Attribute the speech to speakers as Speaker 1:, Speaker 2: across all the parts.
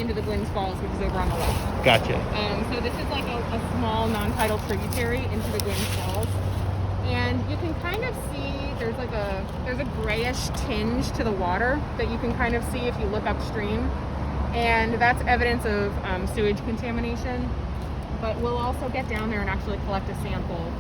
Speaker 1: into the Gwynns Falls, which is over on the left.
Speaker 2: Gotcha.
Speaker 1: So this is like a small non-tidal tributary into the Gwynns Falls. And you can kind of see there's a grayish tinge to the water that you can kind of see if you look upstream. And that's evidence of sewage contamination. But we'll also get down there and actually collect a sample.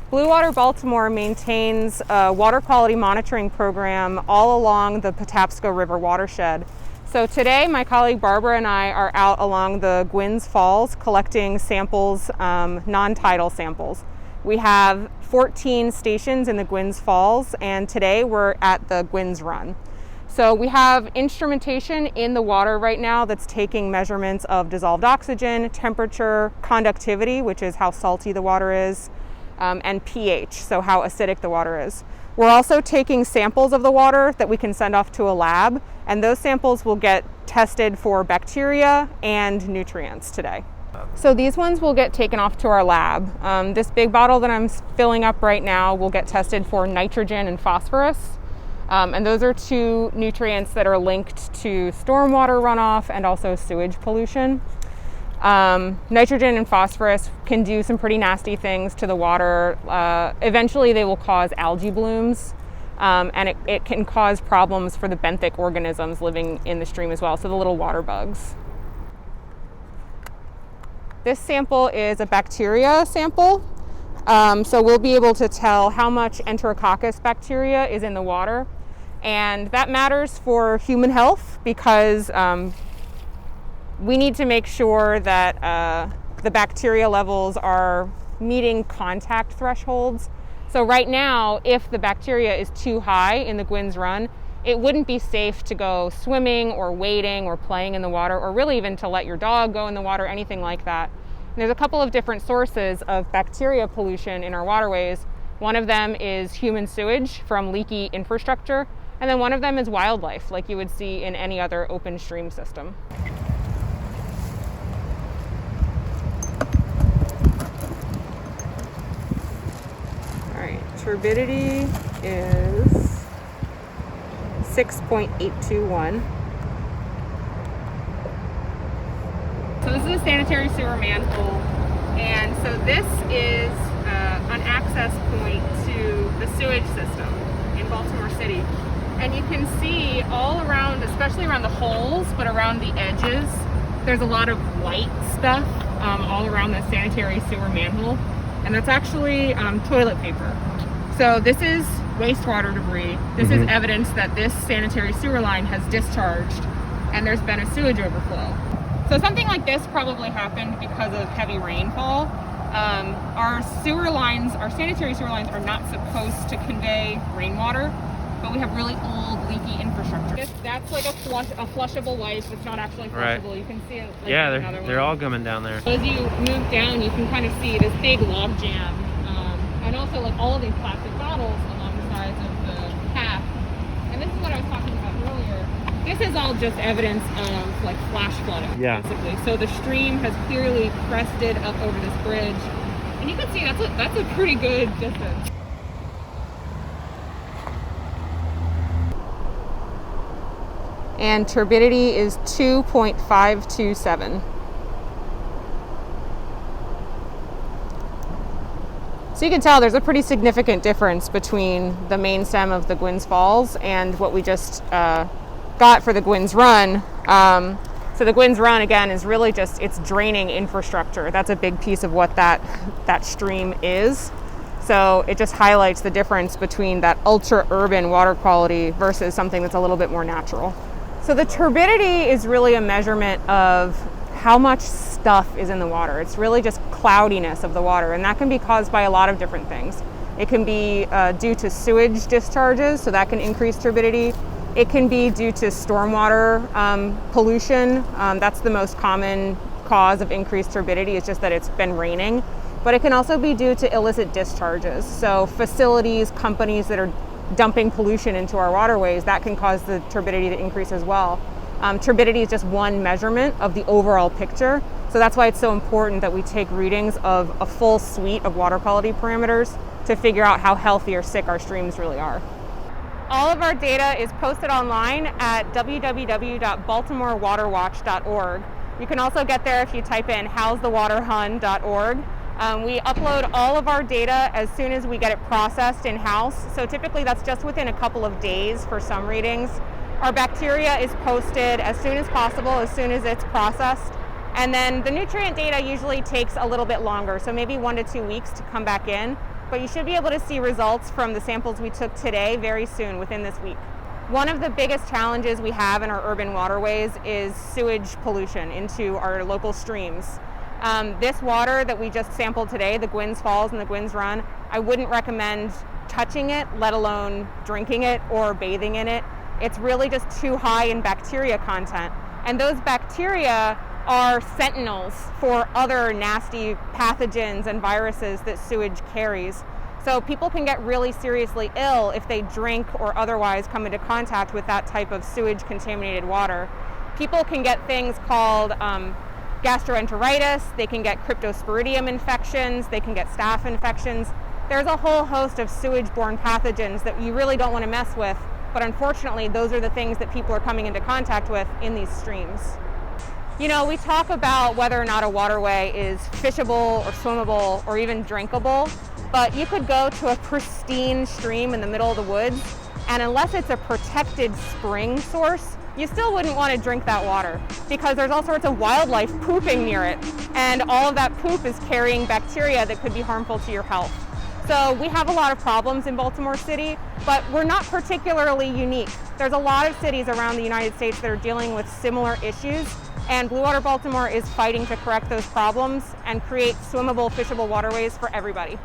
Speaker 1: Blue Water Baltimore maintains a water quality monitoring program all along the Patapsco River watershed. So today, my colleague Barbara and I are out along the Gwynns Falls collecting samples, non-tidal samples. We have 14 stations in the Gwynns Falls, and today we're at the Gwynns Run. So we have instrumentation in the water right now that's taking measurements of dissolved oxygen, temperature, conductivity, which is how salty the water is, and pH, so how acidic the water is. We're also taking samples of the water that we can send off to a lab, and those samples will get tested for bacteria and nutrients today. So these ones will get taken off to our lab. This big bottle that I'm filling up right now will get tested for nitrogen and phosphorus. And those are two nutrients that are linked to stormwater runoff and also sewage pollution. Nitrogen and phosphorus can do some pretty nasty things to the water. Eventually they will cause algae blooms, and it can cause problems for the benthic organisms living in the stream as well, so the little water bugs. This sample is a bacteria sample, so we'll be able to tell how much Enterococcus bacteria is in the water, and that matters for human health because we need to make sure that the bacteria levels are meeting contact thresholds. So right now, if the bacteria is too high in the Gwynns Run, it wouldn't be safe to go swimming or wading or playing in the water, or really even to let your dog go in the water, anything like that. And there's a couple of different sources of bacteria pollution in our waterways. One of them is human sewage from leaky infrastructure, and then one of them is wildlife, like you would see in any other open stream system. Turbidity is 6.821. So this is a sanitary sewer manhole, and so this is an access point to the sewage system in Baltimore City. And you can see all around, especially around the holes, but around the edges, there's a lot of white stuff all around the sanitary sewer manhole, and that's actually toilet paper. So this is wastewater debris. This is evidence that this sanitary sewer line has discharged and there's been a sewage overflow. So something like this probably happened because of heavy rainfall. Our sewer lines, our sanitary sewer lines are not supposed to convey rainwater, but we have really old leaky infrastructure. That's like a flushable wipe. It's not actually flushable. Right. You can see it. Like,
Speaker 2: yeah, they're all coming down there.
Speaker 1: As you move down, you can kind of see this big log jam. And also like all of these plastic bottles along the sides of the path. And this is what I was talking about earlier. This is all just evidence of like flash flooding, basically. So the stream has clearly crested up over this bridge. And you can see that's a pretty good distance. And turbidity is 2.527. So you can tell there's a pretty significant difference between the main stem of the Gwynns Falls and what we just got for the Gwynns Run. So the Gwynns Run, again, is really just, it's draining infrastructure. That's a big piece of what that stream is. So it just highlights the difference between that ultra-urban water quality versus something that's a little bit more natural. So the turbidity is really a measurement of how much stuff is in the water. It's really just cloudiness of the water, and that can be caused by a lot of different things. It can be due to sewage discharges, so that can increase turbidity. It can be due to stormwater pollution. That's the most common cause of increased turbidity. It's just that it's been raining. But it can also be due to illicit discharges. So facilities, companies that are dumping pollution into our waterways, that can cause the turbidity to increase as well. Turbidity is just one measurement of the overall picture. So that's why it's so important that we take readings of a full suite of water quality parameters to figure out how healthy or sick our streams really are. All of our data is posted online at www.baltimorewaterwatch.org. You can also get there if you type in howsthewaterhun.org. We upload all of our data as soon as we get it processed in-house. So typically that's just within a couple of days for some readings. Our bacteria is posted as soon as possible, as soon as it's processed. And then the nutrient data usually takes a little bit longer, so maybe 1 to 2 weeks to come back in. But you should be able to see results from the samples we took today very soon, within this week. One of the biggest challenges we have in our urban waterways is sewage pollution into our local streams. This water that we just sampled today, the Gwynns Falls and the Gwynns Run, I wouldn't recommend touching it, let alone drinking it or bathing in it. It's really just too high in bacteria content. And those bacteria are sentinels for other nasty pathogens and viruses that sewage carries. So people can get really seriously ill if they drink or otherwise come into contact with that type of sewage contaminated water. People can get things called gastroenteritis, they can get cryptosporidium infections, they can get staph infections. There's a whole host of sewage-borne pathogens that you really don't want to mess with, but unfortunately those are the things that people are coming into contact with in these streams. You know, we talk about whether or not a waterway is fishable or swimmable or even drinkable, but you could go to a pristine stream in the middle of the woods, and unless it's a protected spring source, you still wouldn't want to drink that water because there's all sorts of wildlife pooping near it, and all of that poop is carrying bacteria that could be harmful to your health. So we have a lot of problems in Baltimore City, but we're not particularly unique. There's a lot of cities around the United States that are dealing with similar issues, and Blue Water Baltimore is fighting to correct those problems and create swimmable, fishable waterways for everybody.